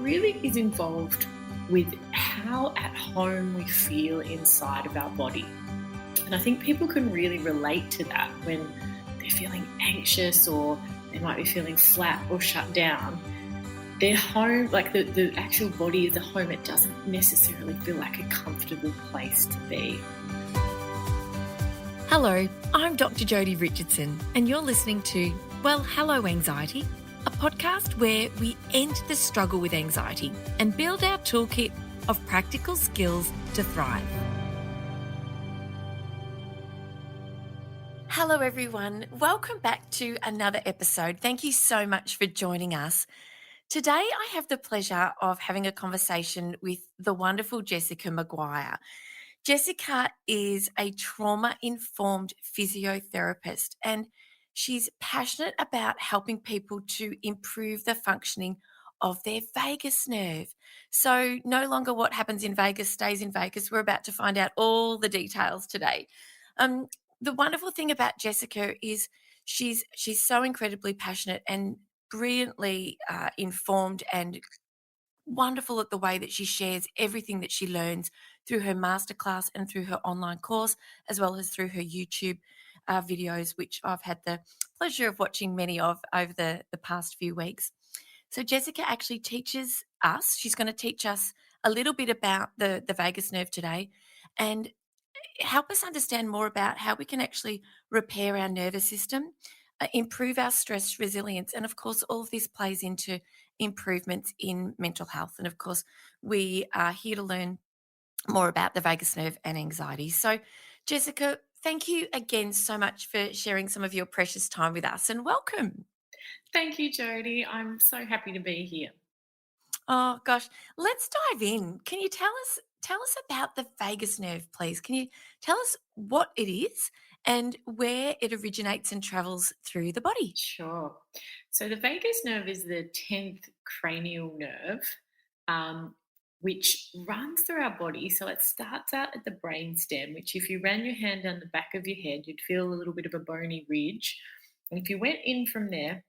really is involved with how at home we feel inside of our body. And I think people can really relate to that when they're feeling anxious or they might be feeling flat or shut down. Their home, like the actual body is a home, it doesn't necessarily feel like a comfortable place to be. Hello, I'm Dr Jodi Richardson, and you're listening to Well, Hello Anxiety, a podcast where we end the struggle with anxiety and build our toolkit of practical skills to thrive. Hello everyone, welcome back to another episode. Thank you so much for joining us. Today I have the pleasure of having a conversation with the wonderful Jessica Maguire. Jessica is a trauma-informed physiotherapist, and she's passionate about helping people to improve the functioning of their vagus nerve. So no longer what happens in Vegas stays in Vegas. We're about to find out all the details today. Um, the wonderful thing about Jessica is she's so incredibly passionate and brilliantly informed and wonderful at the way that she shares everything that she learns through her masterclass and through her online course, as well as through her YouTube videos, which I've had the pleasure of watching many of over the past few weeks. So Jessica actually teaches us, she's going to teach us a little bit about the vagus nerve today and help us understand more about how we can actually repair our nervous system, improve our stress resilience. And of course, all of this plays into improvements in mental health. And of course, we are here to learn more about the vagus nerve and anxiety. So, Jessica, thank you again so much for sharing some of your precious time with us and welcome. Thank you, Jodi. I'm so happy to be here. Oh gosh, let's dive in. Can you tell us about the vagus nerve, please? Can you tell us what it is and where it originates and travels through the body? Sure. So the vagus nerve is the 10th cranial nerve, um, which runs through our body. So it starts out at the brainstem, which if you ran your hand down the back of your head, you'd feel a little bit of a bony ridge. And if you went in from there,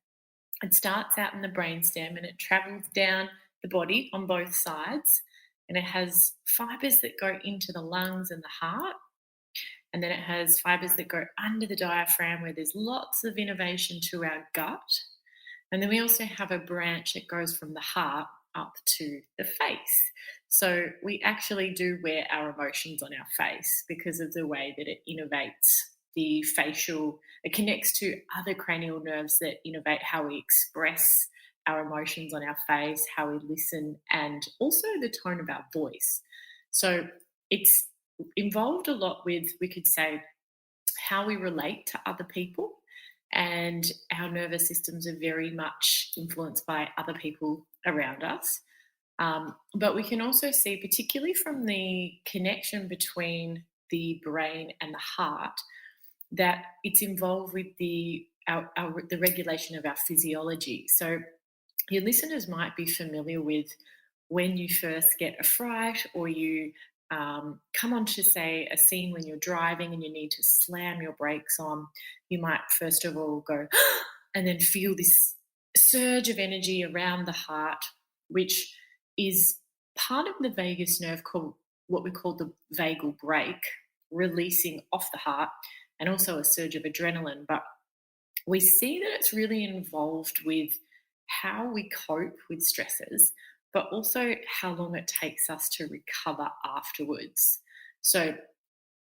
it starts out in the brainstem and it travels down the body on both sides. And it has fibers that go into the lungs and the heart. And then it has fibers that go under the diaphragm where there's lots of innervation to our gut. And then we also have a branch that goes from the heart up to the face. So we actually do wear our emotions on our face because of the way that it innervates the facial, it connects to other cranial nerves that innervate how we express our emotions on our face, how we listen, and also the tone of our voice. So it's involved a lot with, we could say, how we relate to other people. And our nervous systems are very much influenced by other people around us. But we can also see, particularly from the connection between the brain and the heart, that it's involved with the regulation of our physiology. So your listeners might be familiar with when you first get a fright or you come onto, say, a scene when you're driving and you need to slam your brakes on. You might first of all go and then feel this surge of energy around the heart, which is part of the vagus nerve called what we call the vagal brake, releasing off the heart, and also a surge of adrenaline. But we see that it's really involved with how we cope with stresses, but also how long it takes us to recover afterwards. So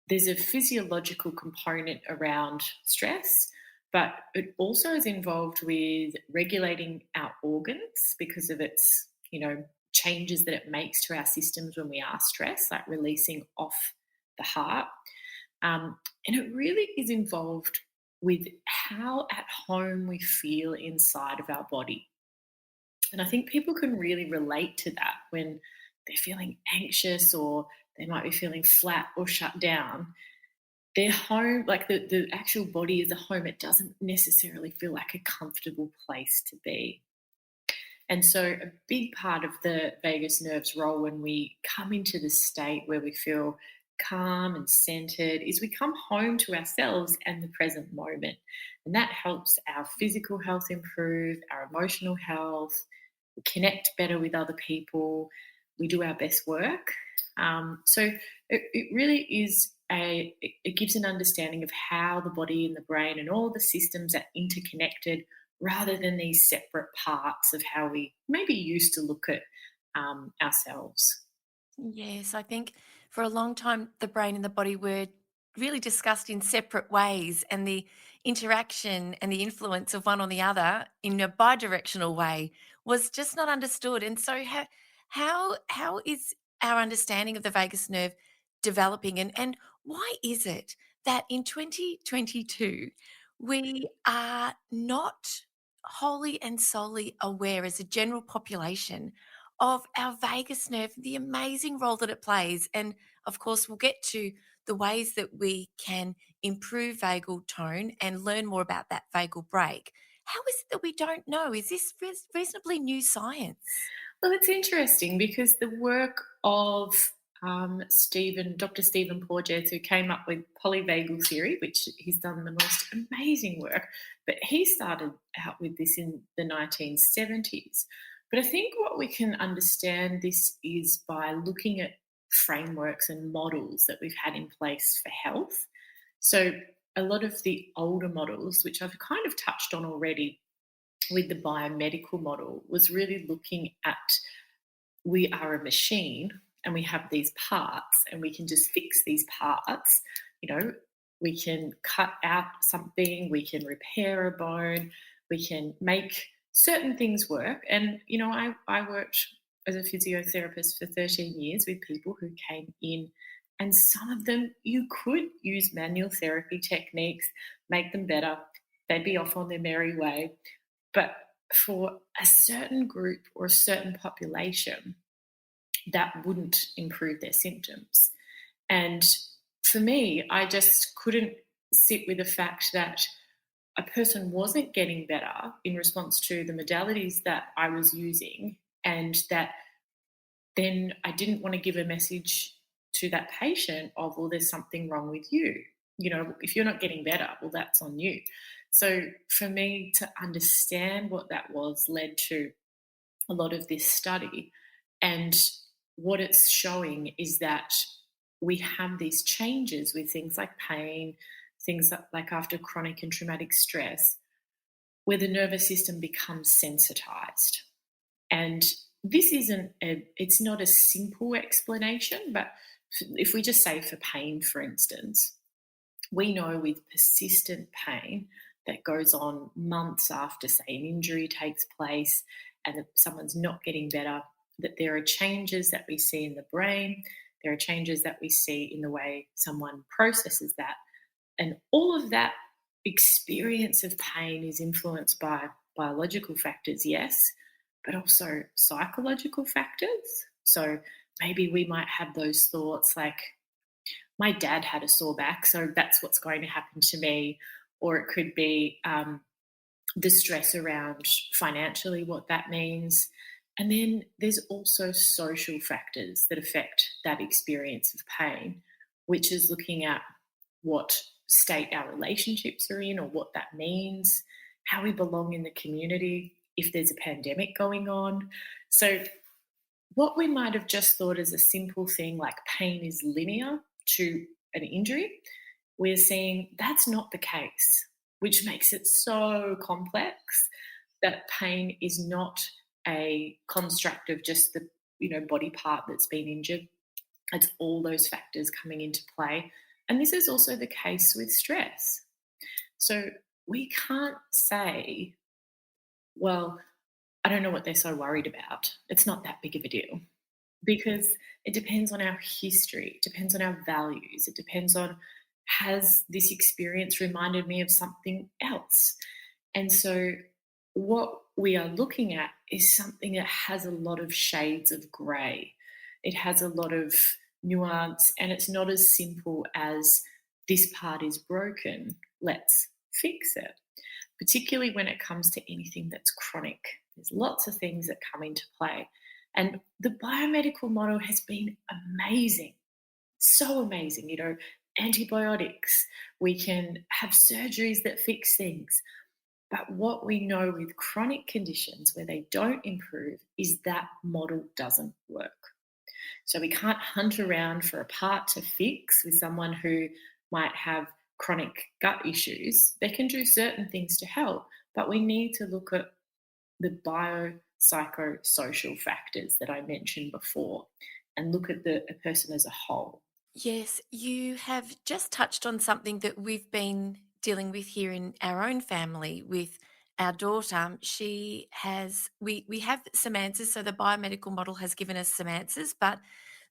there's a physiological component around stress, but it also is involved with regulating our organs because of its, changes that it makes to our systems when we are stressed, like releasing off the heart. And it really is involved with how at home we feel inside of our body. And I think people can really relate to that when they're feeling anxious or they might be feeling flat or shut down. Their home, like the actual body is a home, it doesn't necessarily feel like a comfortable place to be. And so a big part of the vagus nerve's role when we come into the state where we feel calm and centered is we come home to ourselves and the present moment. And that helps our physical health improve, our emotional health, connect better with other people, we do our best work. So it really is it gives an understanding of how the body and the brain and all the systems are interconnected rather than these separate parts of how we maybe used to look at ourselves. Yes, I think for a long time, the brain and the body were really discussed in separate ways, and the interaction and the influence of one on the other in a bi-directional way was just not understood. And so, how is our understanding of the vagus nerve developing, and why is it that in 2022 we are not wholly and solely aware as a general population of our vagus nerve, the amazing role that it plays. And of course, we'll get to the ways that we can improve vagal tone and learn more about that vagal break. How is it that we don't know? Is this reasonably new science? Well, it's interesting because the work of Dr. Stephen Porges, who came up with polyvagal theory, which he's done the most amazing work, but he started out with this in the 1970s. But I think what we can understand this is by looking at frameworks and models that we've had in place for health. So a lot of the older models, which I've kind of touched on already, with the biomedical model was really looking at we are a machine and we have these parts and we can just fix these parts. You know, we can cut out something, we can repair a bone, we can make certain things work. And, I worked as a physiotherapist for 13 years with people who came in, and some of them you could use manual therapy techniques, make them better. They'd be off on their merry way. But for a certain group or a certain population, that wouldn't improve their symptoms. And for me, I just couldn't sit with the fact that a person wasn't getting better in response to the modalities that I was using, and that then I didn't want to give a message to that patient of, well, there's something wrong with you. If you're not getting better, well, that's on you. So for me to understand what that was led to a lot of this study. And what it's showing is that we have these changes with things like pain, things like after chronic and traumatic stress, where the nervous system becomes sensitized. And this it's not a simple explanation, but if we just say for pain, for instance, we know with persistent pain that goes on months after, say, an injury takes place and that someone's not getting better, that there are changes that we see in the brain, there are changes that we see in the way someone processes that. And all of that experience of pain is influenced by biological factors, yes, but also psychological factors. So maybe we might have those thoughts like, my dad had a sore back, so that's what's going to happen to me. Or it could be the stress around financially, what that means. And then there's also social factors that affect that experience of pain, which is looking at what state our relationships are in or what that means, how we belong in the community, if there's a pandemic going on. So what we might have just thought as a simple thing like pain is linear to an injury, we're seeing that's not the case, which makes it so complex that pain is not a construct of just the body part that's been injured. It's all those factors coming into play. And this is also the case with stress. So we can't say, well, I don't know what they're so worried about. It's not that big of a deal, because it depends on our history, it depends on our values, it depends on, has this experience reminded me of something else? And so what we are looking at is something that has a lot of shades of grey. It has a lot of nuance, and it's not as simple as this part is broken, let's fix it. Particularly when it comes to anything that's chronic. There's lots of things that come into play. And the biomedical model has been amazing, so amazing. Antibiotics, we can have surgeries that fix things. But what we know with chronic conditions where they don't improve is that model doesn't work. So we can't hunt around for a part to fix with someone who might have chronic gut issues. They can do certain things to help, but we need to look at the biopsychosocial factors that I mentioned before and look at a person as a whole. Yes, you have just touched on something that we've been dealing with here in our own family with our daughter. She has we have some answers, so the biomedical model has given us some answers, but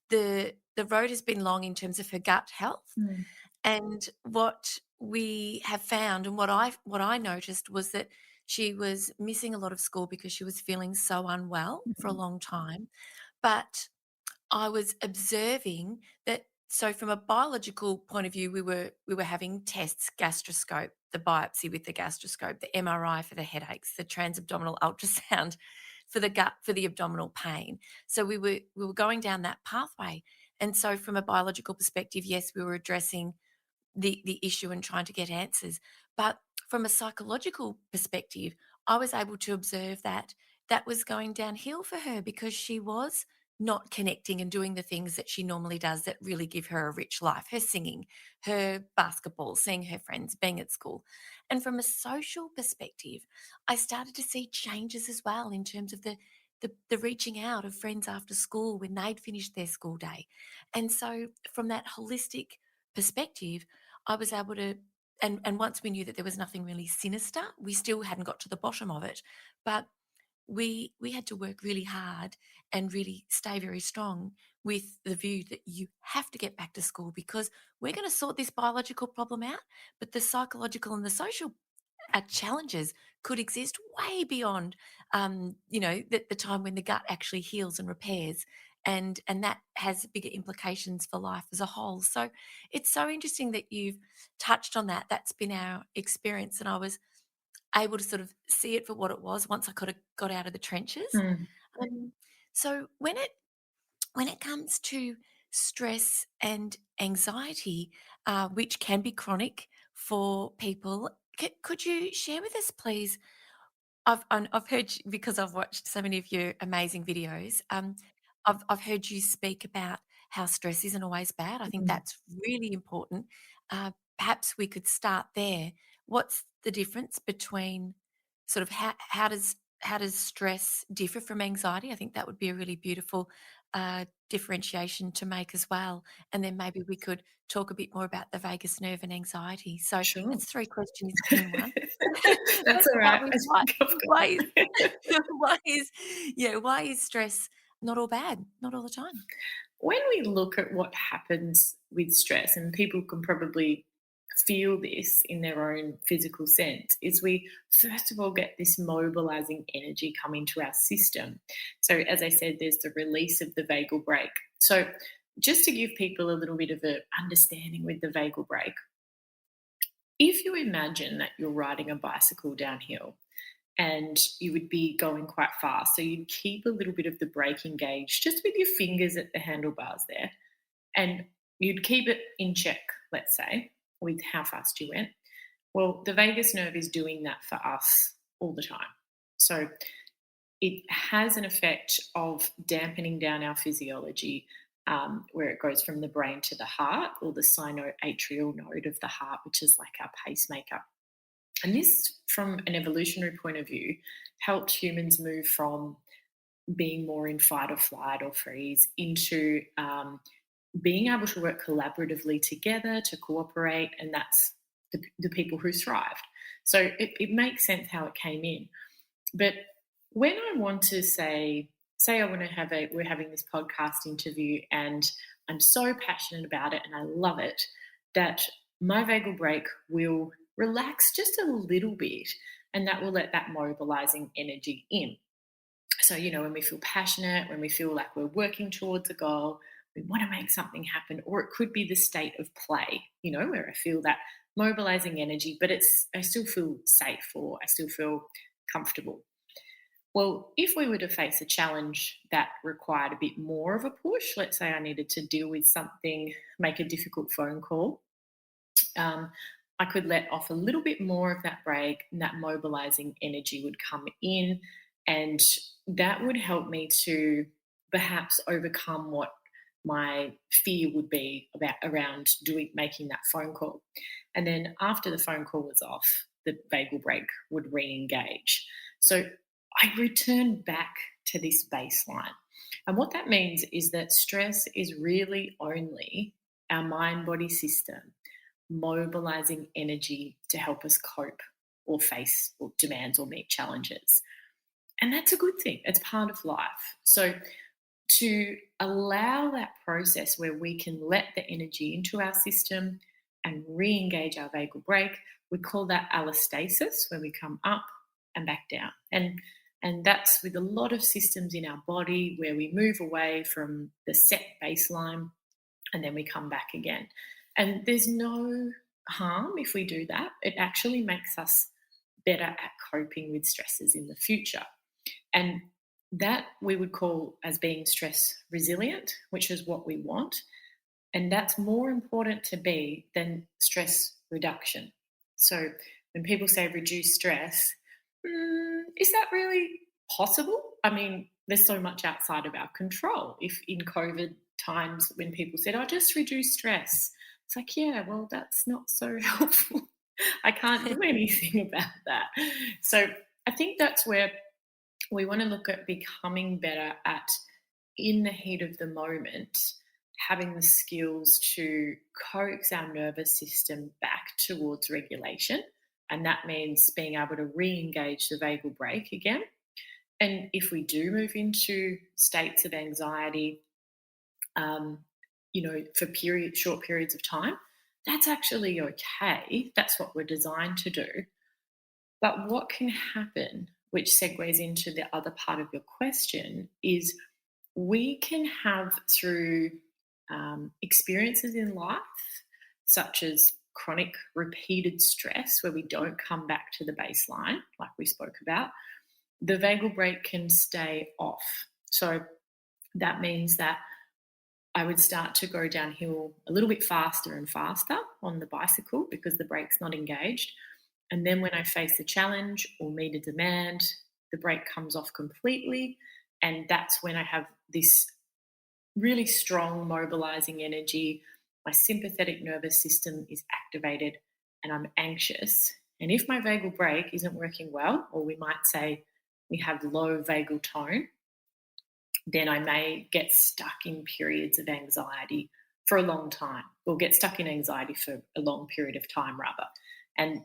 the road has been long in terms of her gut health. Mm. And what we have found and what I noticed was that she was missing a lot of school because she was feeling so unwell for a Mhm. long time. But I was observing that, so from a biological point of view, we were having tests, gastroscope, the biopsy with the gastroscope, the MRI for the headaches, the transabdominal ultrasound for the gut, for the abdominal pain. So we were going down that pathway. And so from a biological perspective, yes, we were addressing the issue and trying to get answers. But from a psychological perspective, I was able to observe that that was going downhill for her because she was not connecting and doing the things that she normally does that really give her a rich life, her singing, her basketball, seeing her friends, being at school. And from a social perspective, I started to see changes as well in terms of the reaching out of friends after school when they'd finished their school day. And so from that holistic perspective, I was able to, and once we knew that there was nothing really sinister, we still hadn't got to the bottom of it, but we had to work really hard and really stay very strong with the view that you have to get back to school because we're going to sort this biological problem out, but the psychological and the social challenges could exist way beyond, the time when the gut actually heals and repairs, and that has bigger implications for life as a whole. So it's so interesting that you've touched on that. That's been our experience, and I was able to sort of see it for what it was once I could have got out of the trenches. Mm. Um, so when it comes to stress and anxiety, which can be chronic for people, could you share with us, please? I've heard you, because I've watched so many of your amazing videos. I've heard you speak about how stress isn't always bad. I think Mm. that's really important. Perhaps we could start there. What's the difference between sort of how does stress differ from anxiety? I think that would be a really beautiful differentiation to make as well. And then maybe we could talk a bit more about the vagus nerve and anxiety. So Sure. that's three questions in one. That's Let's all start right. with I think I've why got is that. why is why is stress not all bad, not all the time? When we look at what happens with stress, and people can probably feel this in their own physical sense, is we first of all get this mobilizing energy come into our system. So, as I said, there's the release of the vagal brake. So, just to give people a little bit of an understanding with the vagal brake, if you imagine that you're riding a bicycle downhill and you would be going quite fast, so you'd keep a little bit of the brake engaged just with your fingers at the handlebars there, and you'd keep it in check, let's say, with how fast you went. Well, the vagus nerve is doing that for us all the time. So it has an effect of dampening down our physiology, where it goes from the brain to the heart, or the sinoatrial node of the heart, which is like our pacemaker. And this, from an evolutionary point of view, helped humans move from being more in fight or flight or freeze into being able to work collaboratively together to cooperate, and that's the people who thrived. So it makes sense how it came in. But when I want to say I want to we're having this podcast interview and I'm so passionate about it and I love it, that my vagal brake will relax just a little bit, and that will let that mobilizing energy in. So, when we feel passionate, when we feel like we're working towards a goal, we want to make something happen, or it could be the state of play, where I feel that mobilizing energy, but I still feel safe, or I still feel comfortable. Well, if we were to face a challenge that required a bit more of a push, let's say I needed to deal with something, make a difficult phone call, um, I could let off a little bit more of that brake, and that mobilizing energy would come in, and that would help me to perhaps overcome what my fear would be about around doing making that phone call. And then after the phone call was off, the vagal brake would re-engage. So I return back to this baseline. And what that means is that stress is really only our mind body system mobilizing energy to help us cope or face or demands or meet challenges. And that's a good thing. It's part of life. So to allow that process where we can let the energy into our system and re-engage our vagal brake, we call that allostasis, when we come up and back down. And that's with a lot of systems in our body where we move away from the set baseline and then we come back again. And there's no harm if we do that. It actually makes us better at coping with stresses in the future. And that we would call as being stress resilient, which is what we want. And that's more important to be than stress reduction. So when people say reduce stress, is that really possible? I mean, there's so much outside of our control. If in COVID times when people said, "Oh, just reduce stress," it's like, yeah, well, that's not so helpful. I can't do anything about that. So I think that's where we want to look at becoming better at, in the heat of the moment, having the skills to coax our nervous system back towards regulation. And that means being able to re engage the vagal brake again. And if we do move into states of anxiety, for short periods of time, that's actually okay. That's what we're designed to do. But what can happen, which segues into the other part of your question, is we can have through experiences in life, such as chronic repeated stress, where we don't come back to the baseline, like we spoke about, the vagal brake can stay off. So that means that I would start to go downhill a little bit faster and faster on the bicycle because the brake's not engaged. And then when I face a challenge or meet a demand, the brake comes off completely. And that's when I have this really strong mobilizing energy. My sympathetic nervous system is activated and I'm anxious. And if my vagal brake isn't working well, or we might say we have low vagal tone, then I may get stuck in periods of anxiety for a long time, or get stuck in anxiety for a long period of time, rather. And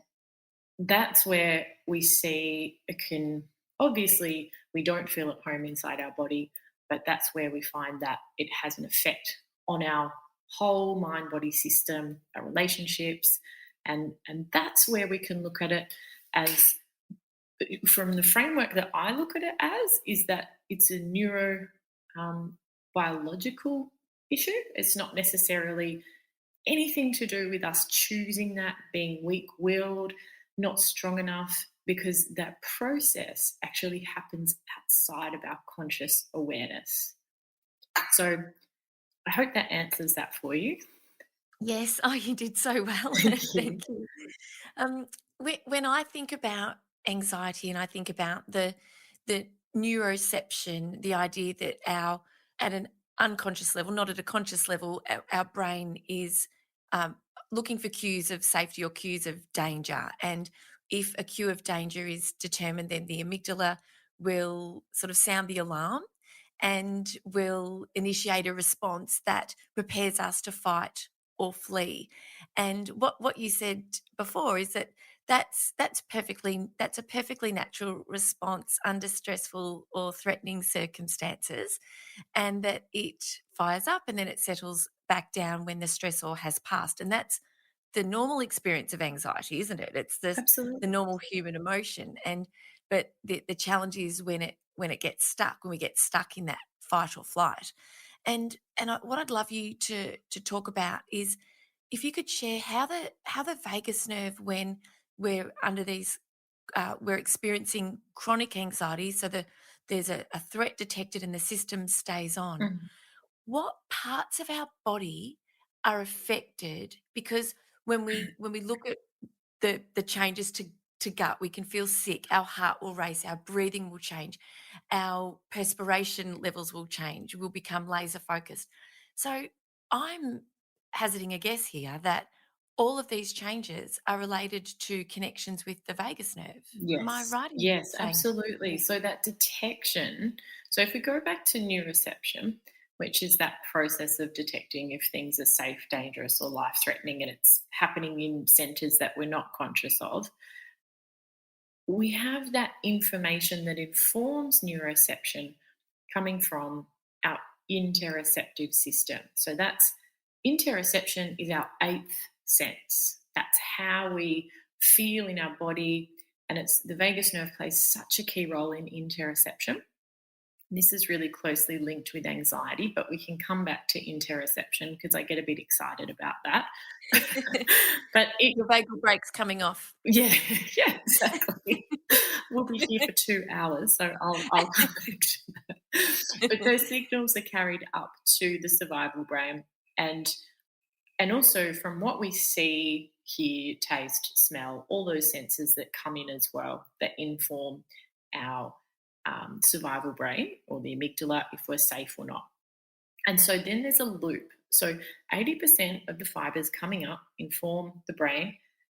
that's where we see it can, obviously, we don't feel at home inside our body, but that's where we find that it has an effect on our whole mind body system, our relationships. And that's where we can look at it as, from the framework that I look at it as, is that it's a neuro biological issue. It's not necessarily anything to do with us choosing that, being weak-willed, not strong enough, because that process actually happens outside of our conscious awareness. So I hope that answers that for you. Yes. Oh, you did so well. Thank you. Thank you. Um, when I think about anxiety and I think about the neuroception, the idea that our at an unconscious level, not at a conscious level, our brain is um, looking for cues of safety or cues of danger. And if a cue of danger is determined, then the amygdala will sort of sound the alarm and will initiate a response that prepares us to fight or flee. And what you said before is that that's a perfectly natural response under stressful or threatening circumstances, and that it fires up and then it settles back down when the stressor has passed. And that's the normal experience of anxiety, isn't it? It's the Absolutely. normal human emotion. And but the challenge is when it gets stuck, when we get stuck in that fight or flight. What I'd love you to talk about is if you could share how the vagus nerve, when we're under these we're experiencing chronic anxiety, so there's a threat detected and the system stays on. Mhm. What parts of our body are affected? Because when we look at the changes to gut. We can feel sick, our heart will race, our breathing will change, our perspiration levels will change, we'll become laser focused. So I'm hazarding a guess here that all of these changes are related to connections with the vagus nerve. Am I Yes, right in yes, saying? absolutely. So that detection, so if we go back to neuroception, which is that process of detecting if things are safe, dangerous, or life threatening, and it's happening in centers that we're not conscious of, we have that information that informs neuroception coming from our interoceptive system. So that's interoception is our eighth sense. That's how we feel in our body, and it's the vagus nerve plays such a key role in interoception. This is really closely linked with anxiety, but we can come back to interoception because I get a bit excited about that. but it, Your vagal break's coming off. yeah, yeah, exactly. We'll be here for 2 hours, so I'll come back to that. But those signals are carried up to the survival brain, and also from what we see, hear, taste, smell, all those senses that come in as well that inform our survival brain or the amygdala if we're safe or not. And so then there's a loop. So 80% of the fibers coming up inform the brain,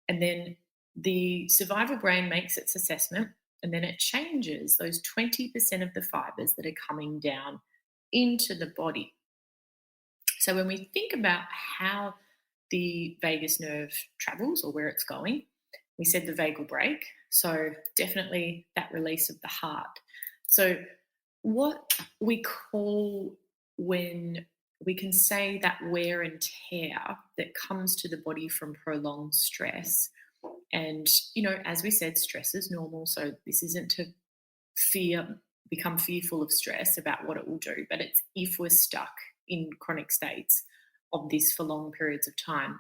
and then the survival brain makes its assessment, and then it changes those 20% of the fibers that are coming down into the body. So when we think about how the vagus nerve travels or where it's going, we said the vagal brake. So definitely that release of the heart. So what we call when we can say that wear and tear that comes to the body from prolonged stress. And, as we said, stress is normal. So this isn't to become fearful of stress about what it will do, but it's if we're stuck in chronic states of this for long periods of time.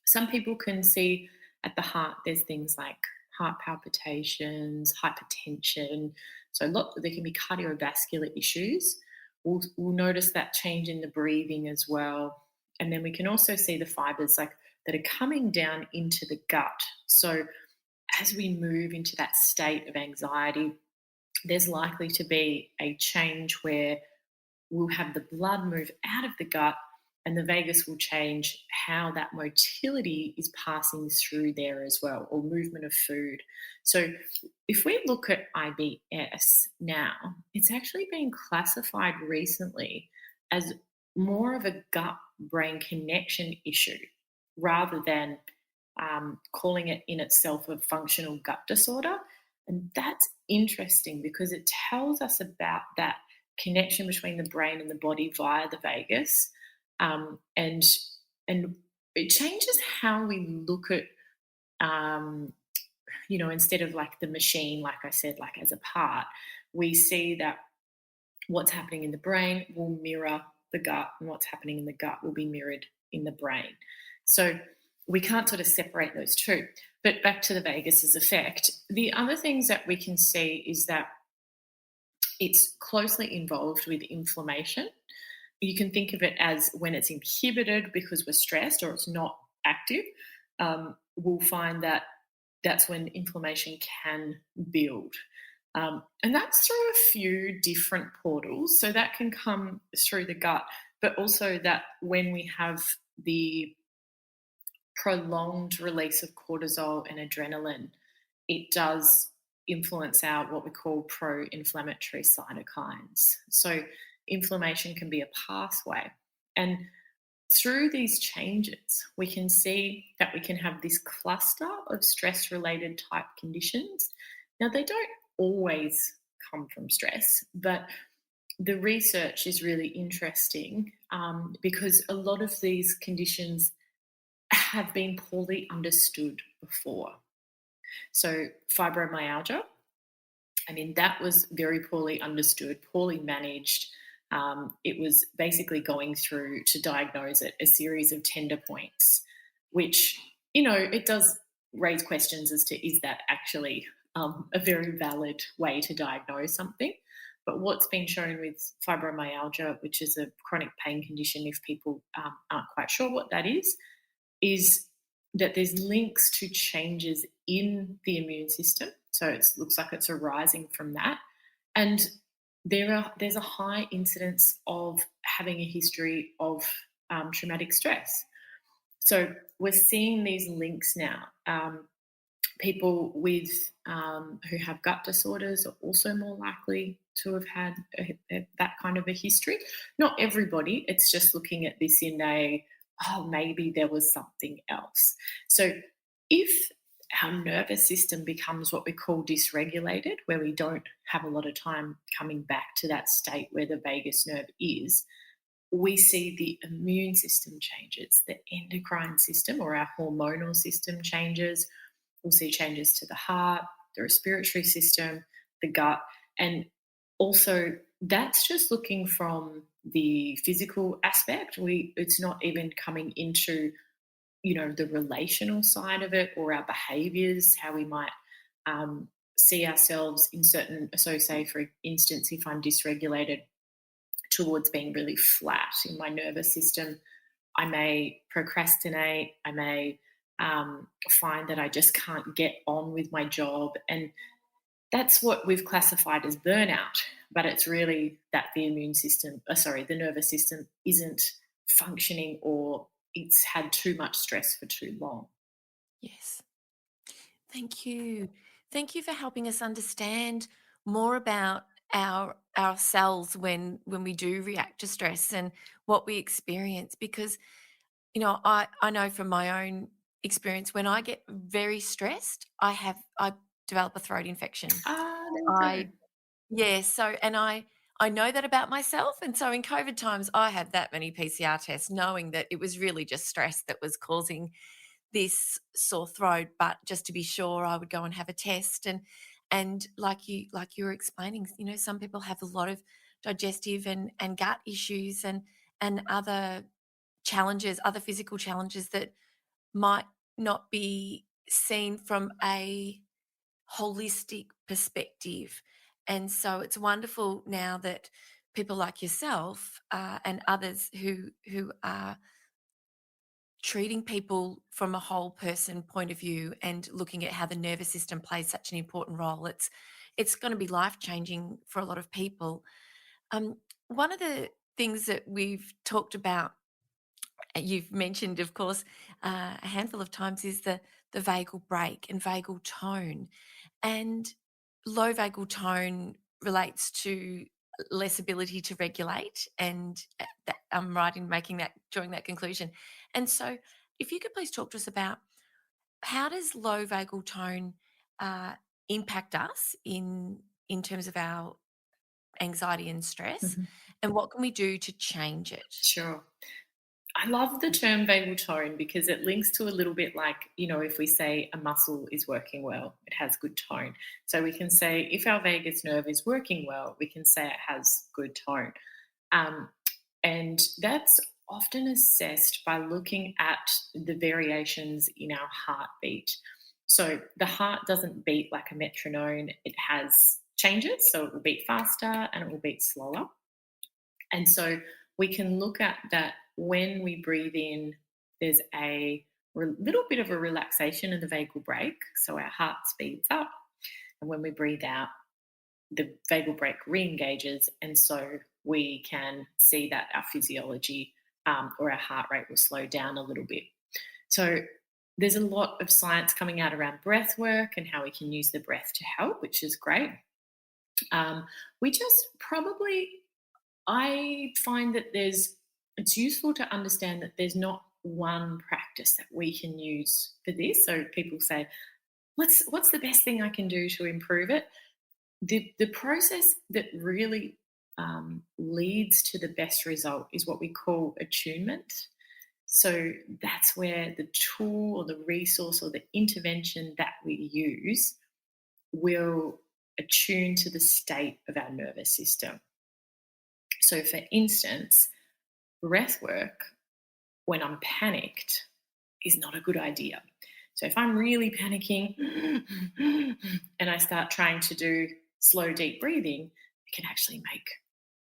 Some people can see at the heart there's things like heart palpitations, hypertension. So there can be cardiovascular issues. We'll notice that change in the breathing as well. And then we can also see the fibers that are coming down into the gut. So as we move into that state of anxiety, there's likely to be a change where we'll have the blood move out of the gut, and the vagus will change how that motility is passing through there as well, or movement of food. So if we look at IBS now, it's actually been classified recently as more of a gut brain connection issue rather than calling it in itself a functional gut disorder. And that's interesting because it tells us about that connection between the brain and the body via the vagus, and it changes how we look at, instead of like the machine, like I said, like as a part, we see that what's happening in the brain will mirror the gut, and what's happening in the gut will be mirrored in the brain. So we can't sort of separate those two. But back to the vagus's effect, the other things that we can see is that it's closely involved with inflammation. You can think of it as when it's inhibited because we're stressed or it's not active, we'll find that that's when inflammation can build. And that's through a few different portals. So that can come through the gut, but also that when we have the prolonged release of cortisol and adrenaline, it does influence our what we call pro-inflammatory cytokines. So inflammation can be a pathway. And through these changes, we can see that we can have this cluster of stress-related type conditions. Now, they don't always come from stress, but the research is really interesting because a lot of these conditions have been poorly understood before. So fibromyalgia, that was very poorly understood, poorly managed. It was basically going through to diagnose it a series of tender points, which, it does raise questions as to is that actually a very valid way to diagnose something. But what's been shown with fibromyalgia, which is a chronic pain condition, if people aren't quite sure what that is that there's links to changes in the immune system. So it looks like it's arising from that. And there's a high incidence of having a history of traumatic stress. So we're seeing these links now. People with who have gut disorders are also more likely to have had that kind of a history. Not everybody. It's just looking at this in a, oh, maybe there was something else. So if our nervous system becomes what we call dysregulated, where we don't have a lot of time coming back to that state where the vagus nerve is, we see the immune system changes, the endocrine system or our hormonal system changes. We'll see changes to the heart, the respiratory system, the gut, and also that's just looking from the physical aspect. It's not even coming into, the relational side of it or our behaviors, how we might see ourselves in certain. So, say for instance, if I'm dysregulated towards being really flat in my nervous system, I may procrastinate. I may find that I just can't get on with my job. And that's what we've classified as burnout. But it's really that the the nervous system isn't functioning, or it's had too much stress for too long. Yes. Thank you. Thank you for helping us understand more about ourselves when we do react to stress and what we experience, because I know from my own experience, when I get very stressed, I develop a throat infection. Ah, there you I go. Yeah, so and I know that about myself, and so in COVID times, I had that many PCR tests knowing that it was really just stress that was causing this sore throat. But just to be sure, I would go and have a test. And like you were explaining, some people have a lot of digestive and gut issues and other challenges, other physical challenges that might not be seen from a holistic perspective. And so it's wonderful now that people like yourself and others who are treating people from a whole person point of view and looking at how the nervous system plays such an important role. It's going to be life changing for a lot of people. One of the things that we've talked about, you've mentioned, of course, a handful of times, is the vagal brake and vagal tone. And low vagal tone relates to less ability to regulate, and I'm right in drawing that conclusion. And so, if you could please talk to us about how does low vagal tone uh, impact us in terms of our anxiety and stress, Mhm. and what can we do to change it? Sure. I love the term vagal tone because it links to a little bit like, if we say a muscle is working well, it has good tone. So we can say if our vagus nerve is working well, we can say it has good tone. Um, and that's often assessed by looking at the variations in our heartbeat. So the heart doesn't beat like a metronome, it has changes. So it will beat faster and it will beat slower. And so we can look at that when we breathe in, there's a little bit of a relaxation in the vagal brake. So our heart speeds up. And when we breathe out, the vagal brake re-engages. And so we can see that our physiology or our heart rate will slow down a little bit. So there's a lot of science coming out around breath work and how we can use the breath to help, which is great. We just probably I find that it's useful to understand that there's not one practice that we can use for this. So people say, what's the best thing I can do to improve it? The process that really leads to the best result is what we call attunement. So that's where the tool or the resource or the intervention that we use will attune to the state of our nervous system. So, for instance, breath work when I'm panicked is not a good idea. So, if I'm really panicking and I start trying to do slow, deep breathing, it can actually make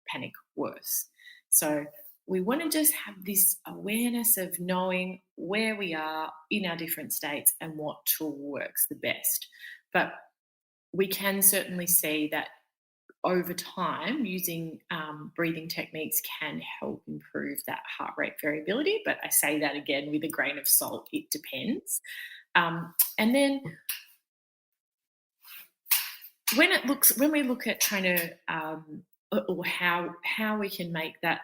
panic worse. So, we want to just have this awareness of knowing where we are in our different states and what tool works the best. But we can certainly see that over time, using breathing techniques can help improve that heart rate variability. But I say that again with a grain of salt, it depends. And then when we look at trying to or how we can make that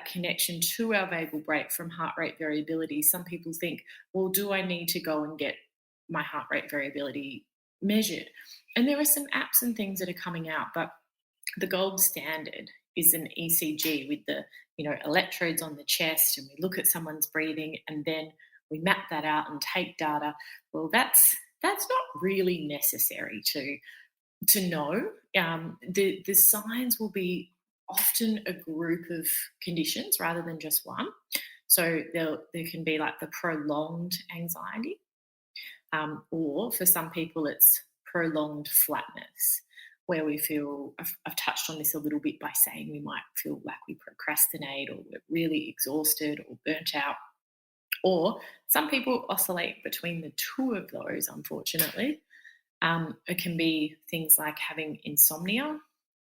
connection to our vagal brake from heart rate variability, some people think, well, do I need to go and get my heart rate variability measured? And there are some apps and things that are coming out, but the gold standard is an ECG with the electrodes on the chest, and we look at someone's breathing, and then we map that out and take data. Well, that's not really necessary to know. The signs will be often a group of conditions rather than just one. So there can be like the prolonged anxiety, or for some people it's prolonged flatness, where we feel, I've touched on this a little bit by saying we might feel like we procrastinate, or we're really exhausted or burnt out. Or some people oscillate between the two of those, unfortunately. It can be things like having insomnia.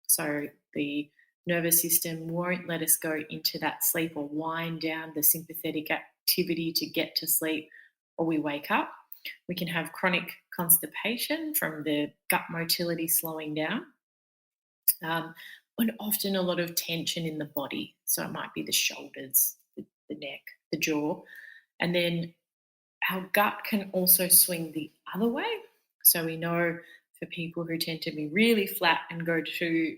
So the nervous system won't let us go into that sleep or wind down the sympathetic activity to get to sleep, or we wake up. We can have chronic constipation from the gut motility slowing down. And often a lot of tension in the body. So it might be the shoulders, the neck, the jaw. And then our gut can also swing the other way. So we know for people who tend to be really flat and go to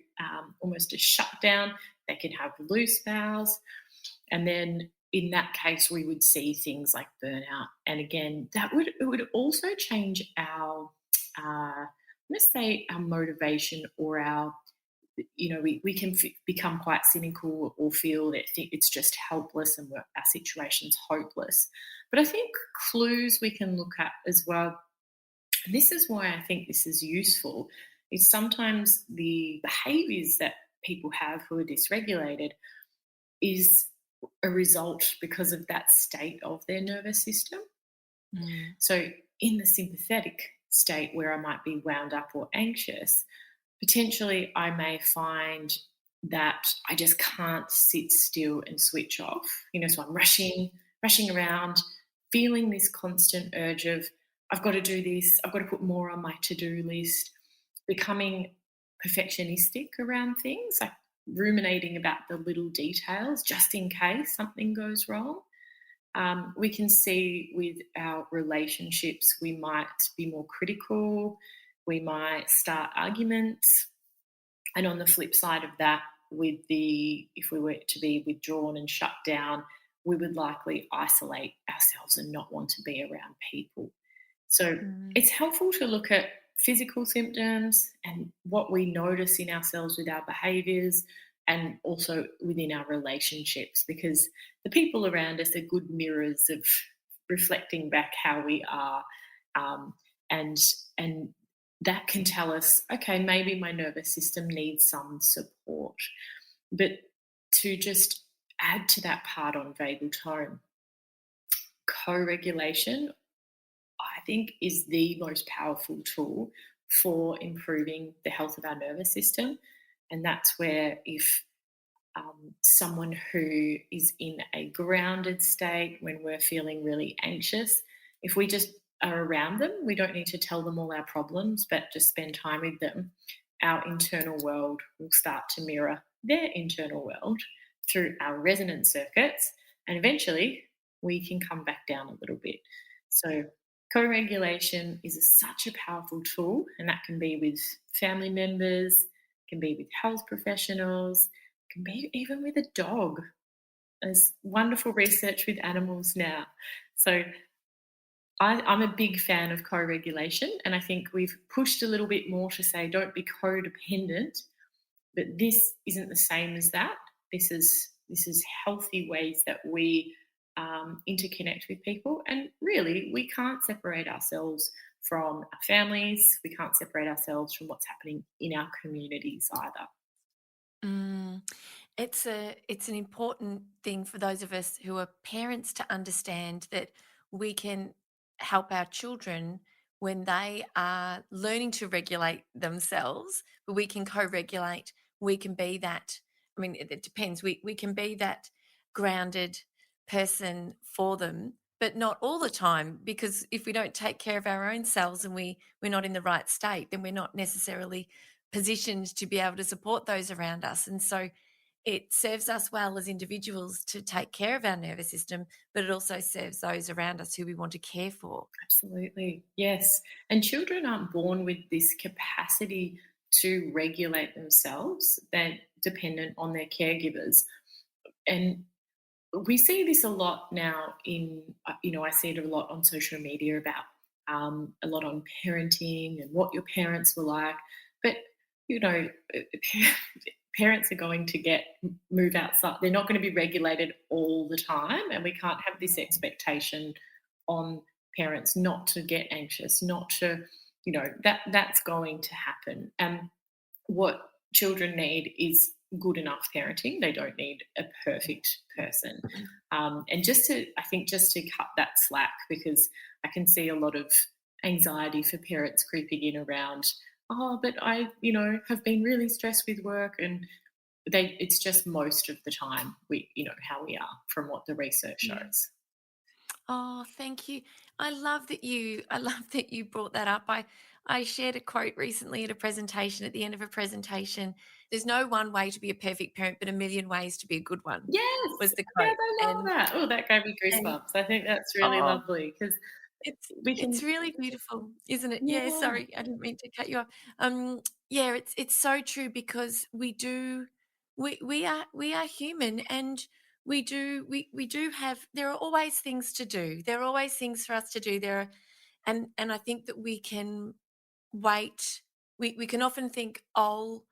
almost a shutdown, they can have loose bowels. And then in that case, we would see things like burnout. And again, it would also change our, let's say, our motivation, or our, we can become quite cynical or feel that it's just helpless and our situation's hopeless. But I think clues we can look at as well, and this is why I think this is useful, is sometimes the behaviours that people have who are dysregulated is a result because of that state of their nervous system. So in the sympathetic state where I might be wound up or anxious, potentially I may find that I just can't sit still and switch off. So I'm rushing around, feeling this constant urge of, I've got to do this, I've got to put more on my to-do list, becoming perfectionistic around things, like ruminating about the little details just in case something goes wrong. We can see with our relationships, we might be more critical, we might start arguments. And on the flip side of that, if we were to be withdrawn and shut down, we would likely isolate ourselves and not want to be around people. So it's helpful to look at physical symptoms and what we notice in ourselves with our behaviours, and also within our relationships, because the people around us are good mirrors of reflecting back how we are, and that can tell us, okay, maybe my nervous system needs some support. But to just add to that part on vagal tone, co-regulation, I think, is the most powerful tool for improving the health of our nervous system. And that's where if someone who is in a grounded state, when we're feeling really anxious, if we just are around them, we don't need to tell them all our problems, but just spend time with them, our internal world will start to mirror their internal world through our resonance circuits, and eventually we can come back down a little bit. So co-regulation is such a powerful tool, and that can be with family members, can be with health professionals, can be even with a dog. There's wonderful research with animals now. So I'm a big fan of co-regulation, and I think we've pushed a little bit more to say don't be codependent, but this isn't the same as that. This is healthy ways that we interconnect with people, and really we can't separate ourselves from our families. We can't separate ourselves from what's happening in our communities either. It's an important thing for those of us who are parents to understand that we can help our children when they are learning to regulate themselves, but we can co-regulate. We can be that. I mean, it depends. We can be that grounded person for them, but not all the time. Because if we don't take care of our own selves and we're not in the right state, then we're not necessarily positioned to be able to support those around us. And so it serves us well as individuals to take care of our nervous system, but it also serves those around us who we want to care for. Absolutely. Yes. And children aren't born with this capacity to regulate themselves. They're dependent on their caregivers. And we see this a lot now I see it a lot on social media about a lot on parenting and what your parents were like. But, you know, parents are going to move outside. They're not going to be regulated all the time. And we can't have this expectation on parents not to get anxious, not to, that's going to happen. And what children need is good enough parenting. They don't need a perfect person. And just to cut that slack, because I can see a lot of anxiety for parents creeping in around, oh, but I, have been really stressed with work, and it's just most of the time how we are from what the research Yeah. shows. Oh, thank you. I love that you brought that up. I shared a quote recently at a presentation, at the end of a presentation. There's no one way to be a perfect parent, but a million ways to be a good one, Yes. was the Yeah, quote. I love that. Oh, that gave me And goosebumps. I think that's really oh, lovely because It's we it's can, really beautiful, isn't it? Yeah, yeah. sorry, I didn't mean to cut you off. Yeah, it's so true because we are human, and we do have, there are always things to do. There are always things for us to do. There are, and I think that we can wait. We can often think, "Oh,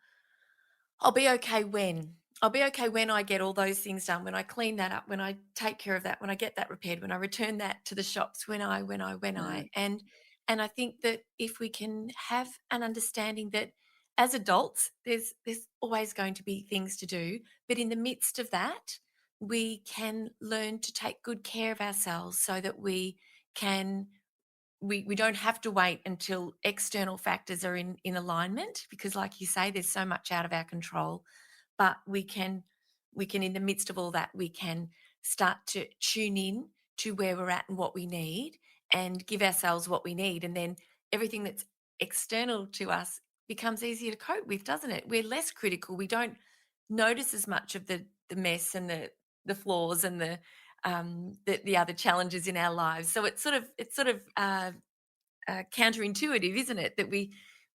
I'll be okay when. I'll be okay when I get all those things done, when I clean that up, when I take care of that, when I get that repaired, when I return that to the shops, when I. Mm, And I think that if we can have an understanding that as adults, there's always going to be things to do, but in the midst of that, we can learn to take good care of ourselves so that can we don't have to wait until external factors are in alignment, because like you say, there's so much out of our control, but we can in the midst of all that, we can start to tune in to where we're at and what we need, and give ourselves what we need, and then everything that's external to us becomes easier to cope with, doesn't it? We're less critical. We don't notice as much of the mess and the flaws and the other challenges in our lives. So it's counterintuitive, isn't it? That we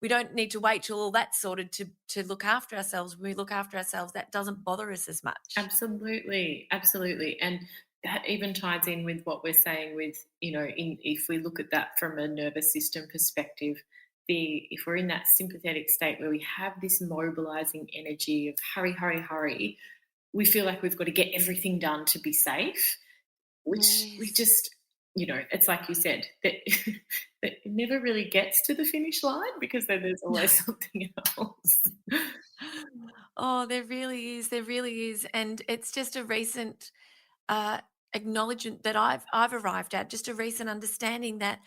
don't need to wait till all that's sorted to look after ourselves. When we look after ourselves, that doesn't bother us as much. absolutely, absolutely. And that even ties in with what we're saying with, if we look at that from a nervous system perspective, if we're in that sympathetic state where we have this mobilizing energy of hurry, hurry, hurry, we feel like we've got to get everything done to be safe, which we Yes. just, it's like you said, that, that it never really gets to the finish line, because then there's always something else. Oh, there really is. There really is. And it's just a recent uh, acknowledgement that I've arrived at, just a recent understanding that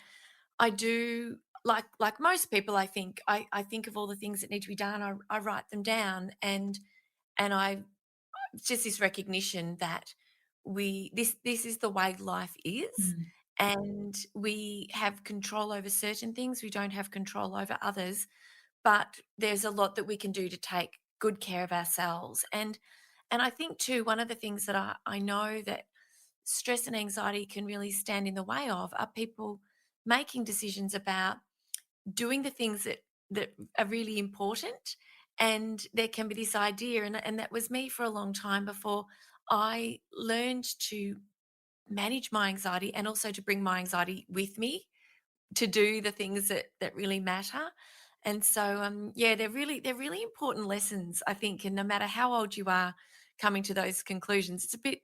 I do, like most people, I think of all the things that need to be done. I write them down, and I it's just this recognition that this is the way life is, Mm. and we have control over certain things. We don't have control over others, but there's a lot that we can do to take good care of ourselves. And I think too, one of the things that I know that stress and anxiety can really stand in the way of are people making decisions about doing the things that are really important. And there can be this idea, and that was me for a long time before I learned to manage my anxiety, and also to bring my anxiety with me to do the things that really matter. And so, yeah, they're really important lessons, I think. And no matter how old you are, coming to those conclusions, it's a bit,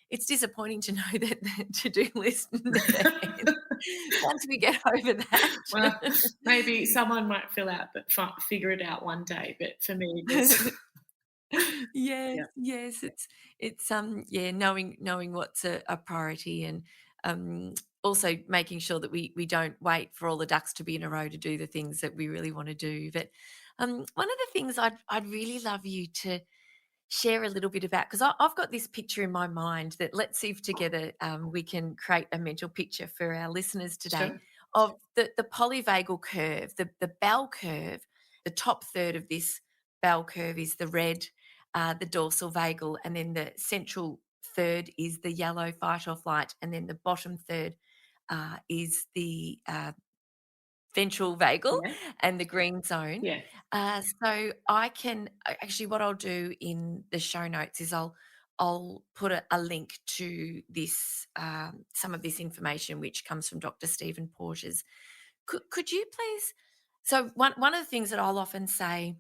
it's disappointing to know that the to-do list never ends. Once we get over Well, that. maybe someone might figure it out one day, but for me, there's Yes, Yeah, yes, it's yeah, knowing what's a priority and um also making sure that we don't wait for all the ducks to be in a row to do the things that we really want to do. But one of the things I'd really love you to share a little bit about, because I've got this picture in my mind that let's see if together we can create a mental picture for our listeners today sure. of the polyvagal curve, the bell curve. The top third of this bell curve is the red, the dorsal vagal, and then the central third is the yellow fight or flight, and then the bottom third is the ventral vagal Yeah, and the green zone. yeah, So I can actually what I'll do in the show notes is I'll put a link to this some of this information which comes from Dr. Stephen Porges. Could you please? So one of the things that I'll often say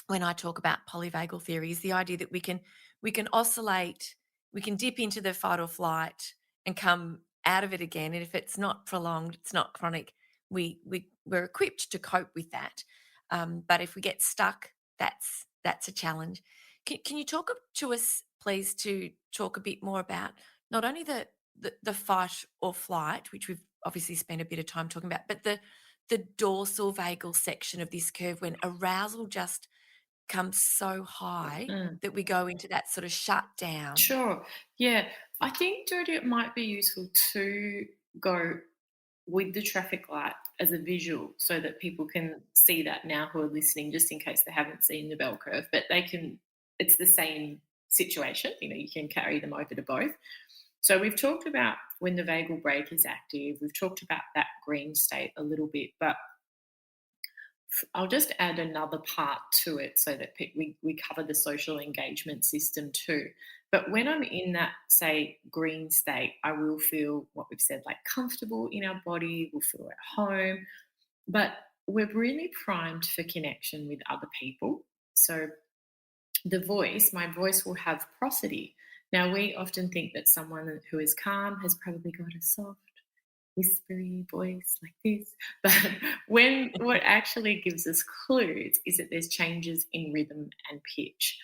when I talk about polyvagal theory is the idea that we can oscillate, we can dip into the fight or flight and come out of it again. And if it's not prolonged, it's not chronic, we're equipped to cope with that. But if we get stuck, that's a challenge. Can you talk to us, please, to talk a bit more about not only the fight or flight, which we've obviously spent a bit of time talking about, but the dorsal vagal section of this curve when arousal just comes so high mm, that we go into that sort of shutdown. sure. Yeah, I think, Jodie, it might be useful to go with the traffic light as a visual so that people can see that now who are listening, just in case they haven't seen the bell curve, but they can, it's the same situation, you can carry them over to both. So we've talked about when the vagal brake is active, we've talked about that green state a little bit, but I'll just add another part to it so that we cover the social engagement system too. But when I'm in that, say, green state, I will feel what we've said, like comfortable in our body, we'll feel at home, but we're really primed for connection with other people. So my voice will have prosody. Now, we often think that someone who is calm has probably got a soft whispery voice like this. But when what actually gives us clues is that there's changes in rhythm and pitch.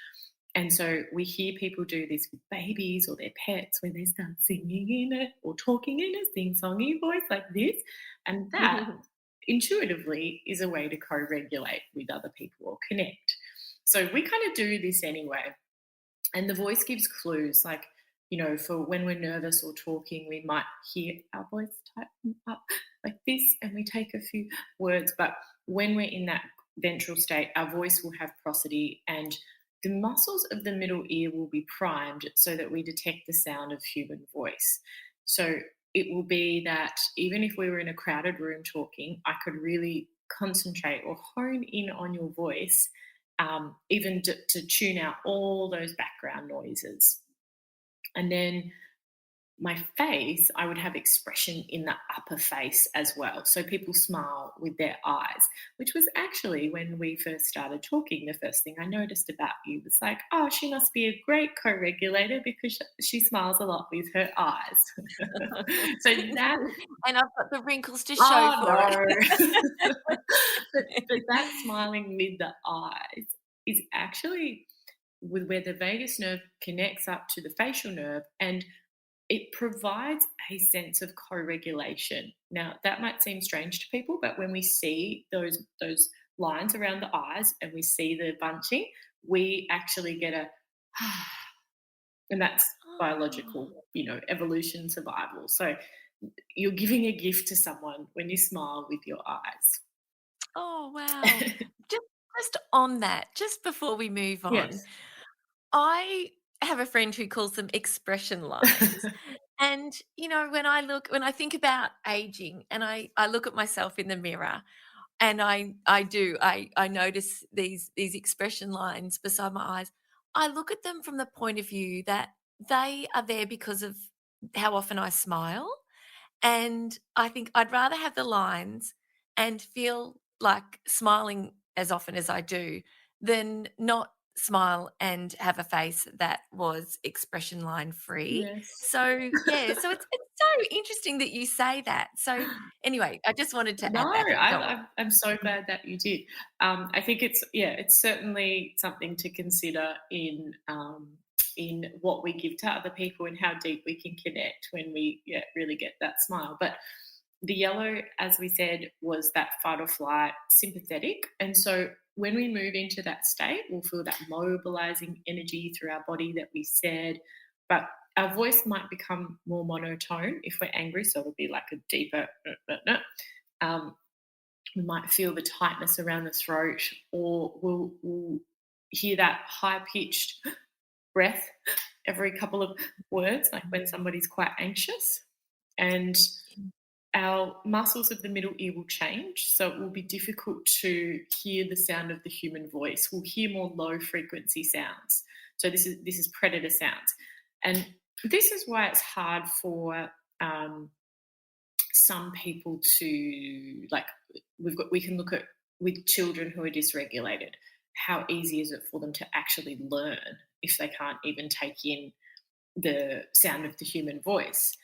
And so we hear people do this with babies or their pets where they start singing in it or talking in a sing-songy voice like this. And that intuitively is a way to co-regulate with other people or connect. So we kind of do this anyway. And the voice gives clues like, for when we're nervous or talking, we might hear our voice tighten up like this and we take a few words. But when we're in that ventral state, our voice will have prosody and the muscles of the middle ear will be primed so that we detect the sound of human voice. So it will be that even if we were in a crowded room talking, I could really concentrate or hone in on your voice, even to tune out all those background noises. And then my face, I would have expression in the upper face as well. So people smile with their eyes, which was actually when we first started talking, the first thing I noticed about you was like, oh, she must be a great co regulator because she smiles a lot with her eyes. So that, And I've got the wrinkles to show oh for it. no. but that smiling with the eyes is actually with where the vagus nerve connects up to the facial nerve and it provides a sense of co-regulation. Now, that might seem strange to people, but when we see those lines around the eyes and we see the bunching, we actually get a and that's Oh. biological, evolution, survival. So you're giving a gift to someone when you smile with your eyes. Oh, wow. Just just on that, just before we move on, Yes. I have a friend who calls them expression lines. And, when I think about aging and I look at myself in the mirror and I notice these expression lines beside my eyes. I look at them from the point of view that they are there because of how often I smile, and I think I'd rather have the lines and feel like smiling as often as I do than not smile and have a face that was expression line free. Yes. So, yeah, so it's so interesting that you say that. So, anyway, I just wanted to No, add that in. Go on. I'm so glad that you did. I think it's certainly something to consider in what we give to other people and how deep we can connect when we really get that smile. But the yellow, as we said, was that fight or flight sympathetic, and so when we move into that state, we'll feel that mobilizing energy through our body that we said, but our voice might become more monotone if we're angry, so it'll be like a deeper. Um, we might feel the tightness around the throat, or we'll hear that high pitched breath every couple of words, like when somebody's quite anxious. And our muscles of the middle ear will change, so it will be difficult to hear the sound of the human voice. We'll hear more low frequency sounds. So this is predator sounds, and this is why it's hard for some people to like. We can look at with children who are dysregulated. How easy is it for them to actually learn if they can't even take in the sound of the human voice?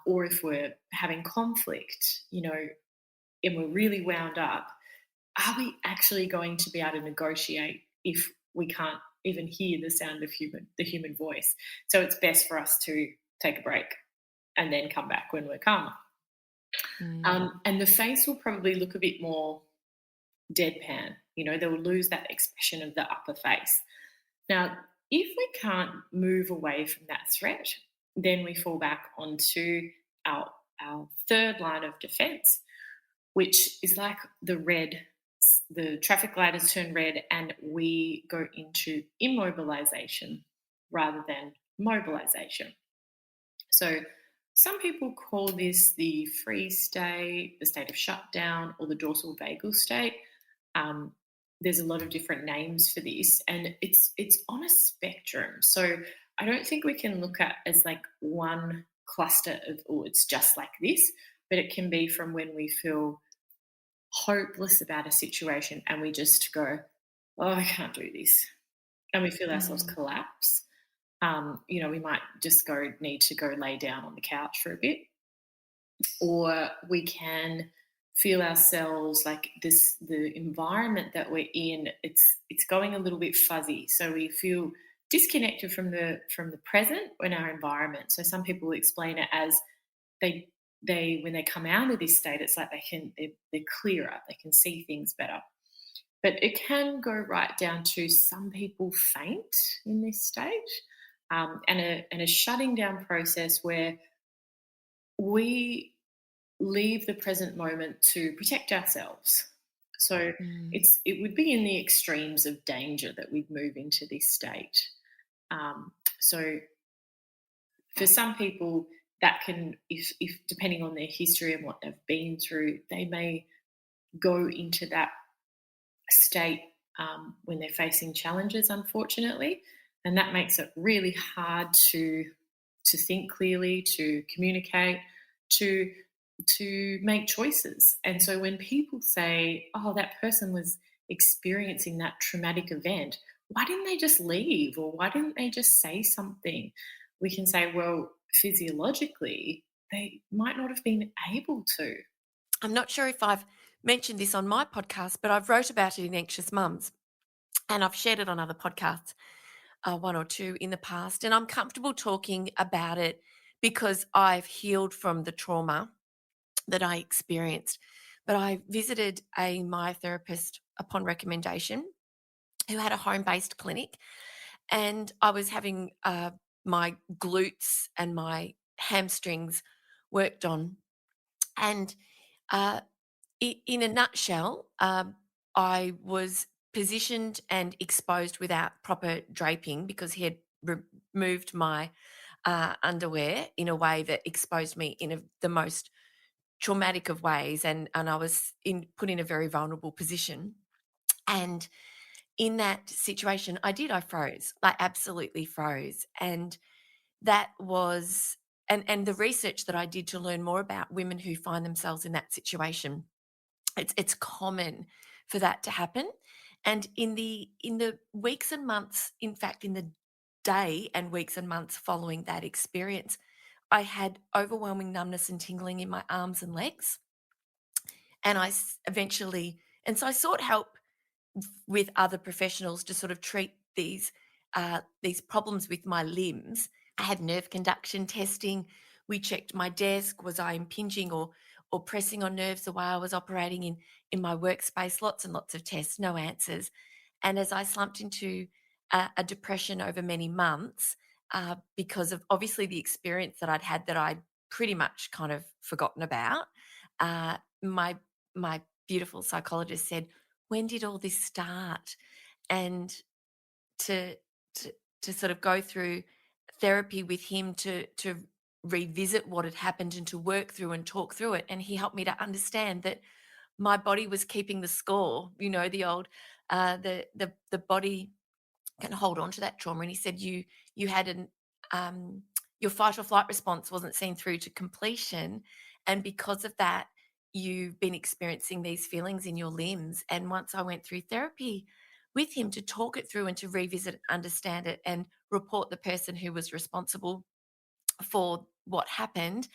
Or if we're having conflict, and we're really wound up, are we actually going to be able to negotiate if we can't even hear the sound of the human voice? So it's best for us to take a break and then come back when we're calmer. And the face will probably look a bit more deadpan. They will lose that expression of the upper face. Now, if we can't move away from that threat, then we fall back onto our third line of defense, which is like the red. The traffic light has turned red, and we go into immobilization rather than mobilization. So, some people call this the freeze state, the state of shutdown, or the dorsal vagal state. Um, there's a lot of different names for this, and it's on a spectrum. So I don't think we can look at as like one cluster of, oh, it's just like this, but it can be from when we feel hopeless about a situation and we just go, oh, I can't do this, and we feel ourselves collapse. We might just need to go lay down on the couch for a bit, or we can feel ourselves like the environment that we're in, it's going a little bit fuzzy, so we feel disconnected from the present in our environment. So some people explain it as they when they come out of this state, it's like they're clearer, they can see things better. But it can go right down to some people faint in this stage, and a shutting down process where we leave the present moment to protect ourselves. So it would be in the extremes of danger that we'd move into this state. So for some people, that can, if depending on their history and what they've been through, they may go into that state when they're facing challenges, unfortunately, and that makes it really hard to think clearly, to communicate, to make choices. And so when people say, oh, that person was experiencing that traumatic event, why didn't they just leave, or why didn't they just say something? We can say, well, physiologically, they might not have been able to. I'm not sure if I've mentioned this on my podcast, but I've wrote about it in Anxious Mums, and I've shared it on other podcasts, one or two in the past. And I'm comfortable talking about it because I've healed from the trauma that I experienced. But I visited a myotherapist upon recommendation who had a home-based clinic, and I was having my glutes and my hamstrings worked on. And in a nutshell, I was positioned and exposed without proper draping because he had removed my underwear in a way that exposed me in the most traumatic of ways, and I was put in a very vulnerable position. And in that situation, I froze, like absolutely froze. And that was and the research that I did to learn more about women who find themselves in that situation, it's common for that to happen. And in the weeks and months, in fact, in the day and weeks and months following that experience, I had overwhelming numbness and tingling in my arms and legs. And eventually, and so I sought help with other professionals to sort of treat these problems with my limbs. I had nerve conduction testing. We checked my desk. Was I impinging or pressing on nerves the way I was operating in my workspace? Lots and lots of tests, no answers. And as I slumped into a depression over many months, because of obviously the experience that I'd had that I'd pretty much kind of forgotten about, my beautiful psychologist said, "When did all this start?" And to to to sort of go through therapy with him to revisit what had happened and to work through and talk through it, and he helped me to understand that my body was keeping the score. You know, the old the body can hold on to that trauma. And he said, you had an your fight or flight response wasn't seen through to completion, and because of that, you've been experiencing these feelings in your limbs. And once I went through therapy with him to talk it through and to revisit, understand it, and report the person who was responsible for what happened,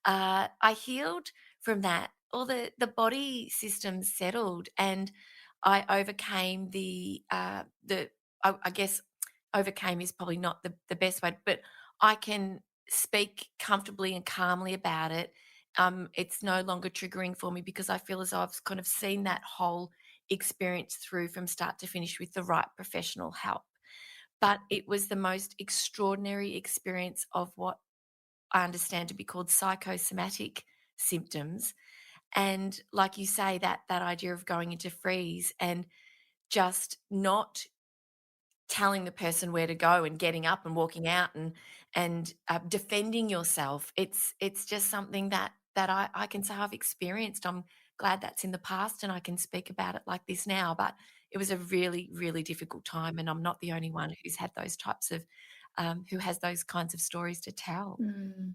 I healed from that. All the body systems settled, and I overcame I guess overcame is probably not the best way, but I can speak comfortably and calmly about it. It's no longer triggering for me because I feel as though I've kind of seen that whole experience through from start to finish with the right professional help. But it was the most extraordinary experience of what I understand to be called psychosomatic symptoms. And like you say, that idea of going into freeze and just not telling the person where to go and getting up and walking out and defending yourself. It's just something that I can say I've experienced. I'm glad that's in the past and I can speak about it like this now. But it was a really, really difficult time, and I'm not the only one who's had those types of who has those kinds of stories to tell. Mm.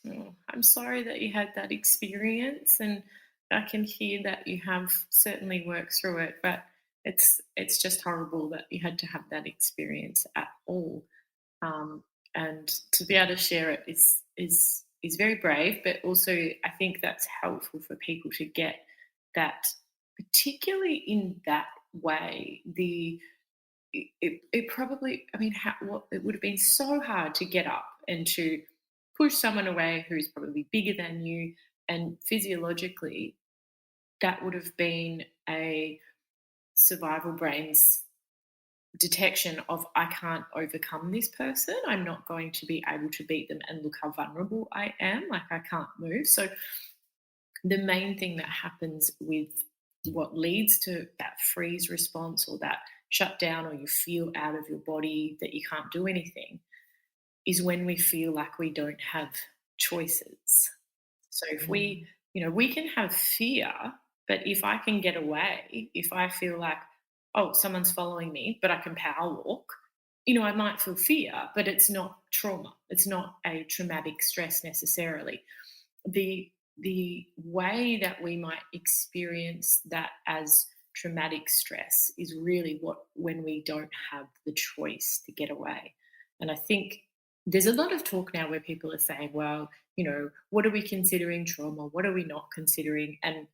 Oh, I'm sorry that you had that experience, and I can hear that you have certainly worked through it, but it's just horrible that you had to have that experience at all. Um, and to be able to share it is very brave, but also I think that's helpful for people to get that, particularly in that way. It probably, I mean, it would have been so hard to get up and to push someone away who's probably bigger than you, and physiologically that would have been a survival brain's detection of, I can't overcome this person, I'm not going to be able to beat them, and look how vulnerable I am, like I can't move. So the main thing that happens with what leads to that freeze response or that shutdown, or you feel out of your body that you can't do anything, is when we feel like we don't have choices. So if we, Mm. we can have fear, but if I can get away, if I feel like, oh, someone's following me, but I can power walk, I might feel fear, but it's not trauma. It's not a traumatic stress necessarily. The way that we might experience that as traumatic stress is really when we don't have the choice to get away. And I think there's a lot of talk now where people are saying, well, what are we considering trauma? What are we not considering? And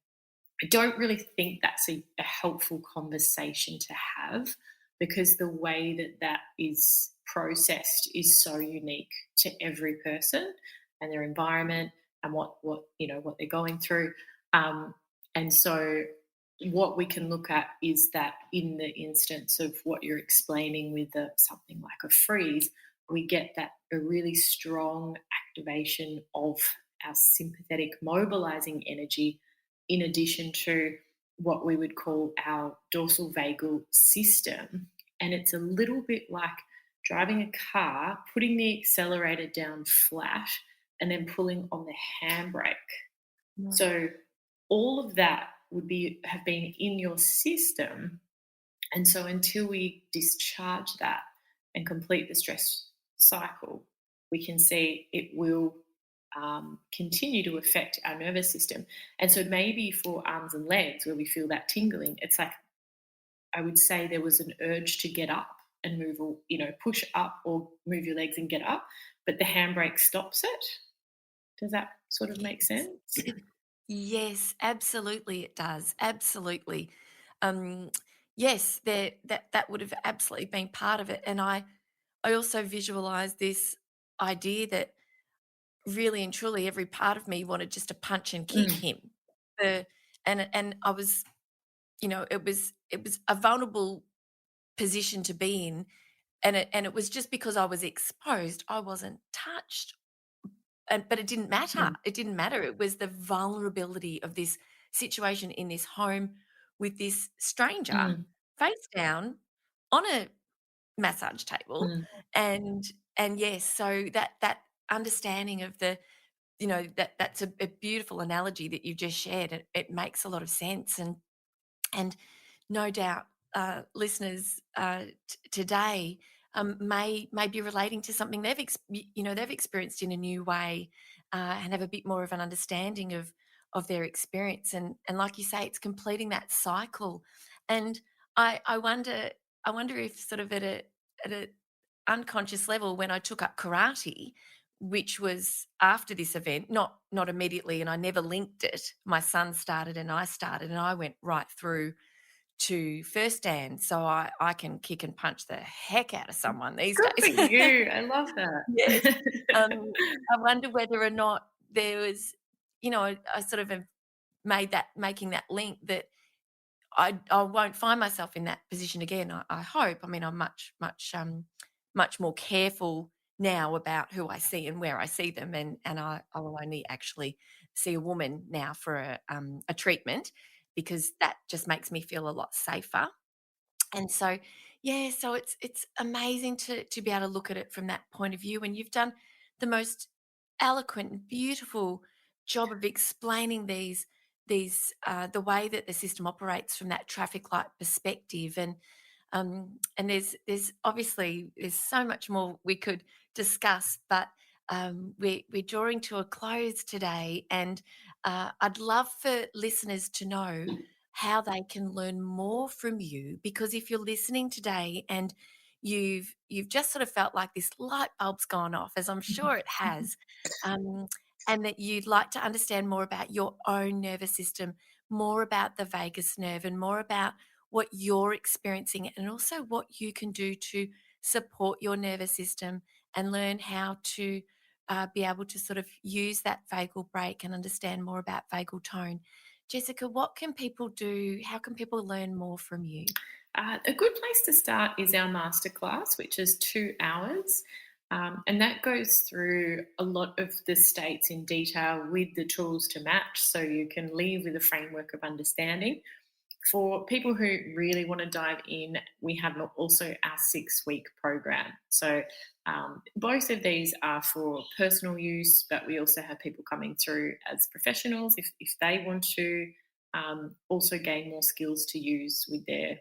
I don't really think that's a helpful conversation to have, because the way that that is processed is so unique to every person and their environment and what they're going through. Um, and so what we can look at is that in the instance of what you're explaining with something like a freeze, we get that a really strong activation of our sympathetic mobilizing energy, in addition to what we would call our dorsal vagal system. And it's a little bit like driving a car, putting the accelerator down flat, and then pulling on the handbrake. Mm. So all of that would have been in your system. And so until we discharge that and complete the stress cycle, we can see it will continue to affect our nervous system. And so maybe for arms and legs, where we feel that tingling, it's like I would say there was an urge to get up and move, or, push up or move your legs and get up, but the handbrake stops it. Does that sort of make Yes. sense? Yes, absolutely it does. Absolutely. Um, yes, that would have absolutely been part of it. And I also visualize this idea that really and truly every part of me wanted just to punch and kick Mm, him. The and I was, it was a vulnerable position to be in, and it was just because I was exposed. I wasn't touched. But it didn't matter. mm, It didn't matter. It was the vulnerability of this situation in this home with this stranger mm, face down on a massage table. mm, And and yes, so that understanding of the, that's a beautiful analogy that you've just shared. It makes a lot of sense. And no doubt, listeners today may be relating to something they've experienced in a new way, and have a bit more of an understanding of their experience. And like you say, it's completing that cycle. And I wonder if sort of at a unconscious level, when I took up karate, which was after this event, not immediately, and I never linked it. My son started and I started, and I went right through to first dan, so I can kick and punch the heck out of someone these Good for days. you. I love Yes. that. I wonder whether or not there was, I sort of have making that link that I won't find myself in that position again. I hope. I mean, I'm much more careful now about who I see and where I see them, and I will only actually see a woman now for a treatment, because that just makes me feel a lot safer. And so, yeah, so it's amazing to be able to look at it from that point of view. And you've done the most eloquent and beautiful job of explaining these the way that the system operates from that traffic light perspective. And there's obviously there's so much more we could discuss, but we're drawing to a close today. And I'd love for listeners to know how they can learn more from you, because if you're listening today and you've just sort of felt like this light bulb's gone off, as I'm sure it has, um, and that you'd like to understand more about your own nervous system, more about the vagus nerve, and more about what you're experiencing, and also what you can do to support your nervous system and learn how to be able to sort of use that vagal brake and understand more about vagal tone. Jessica, what can people do? How can people learn more from you? A good place to start is our masterclass, which is 2 hours. And that goes through a lot of the states in detail with the tools to match, so you can leave with a framework of understanding. For people who really want to dive in, we have also our 6-week program. So both of these are for personal use, but we also have people coming through as professionals if they want to also gain more skills to use with their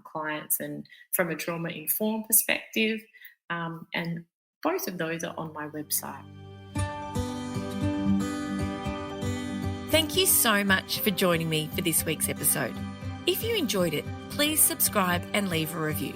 clients, and from a trauma-informed perspective. And both of those are on my website. Thank you so much for joining me for this week's episode. If you enjoyed it, please subscribe and leave a review.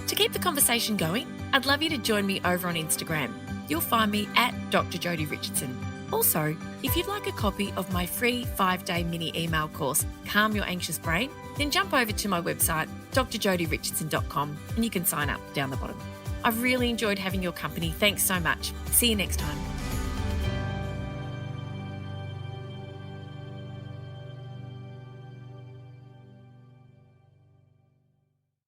To keep the conversation going, I'd love you to join me over on Instagram. You'll find me at Dr Jodi Richardson. Also, if you'd like a copy of my free 5-day mini email course, Calm Your Anxious Brain, then jump over to my website, drjodirichardson.com, and you can sign up down the bottom. I've really enjoyed having your company. Thanks so much. See you next time.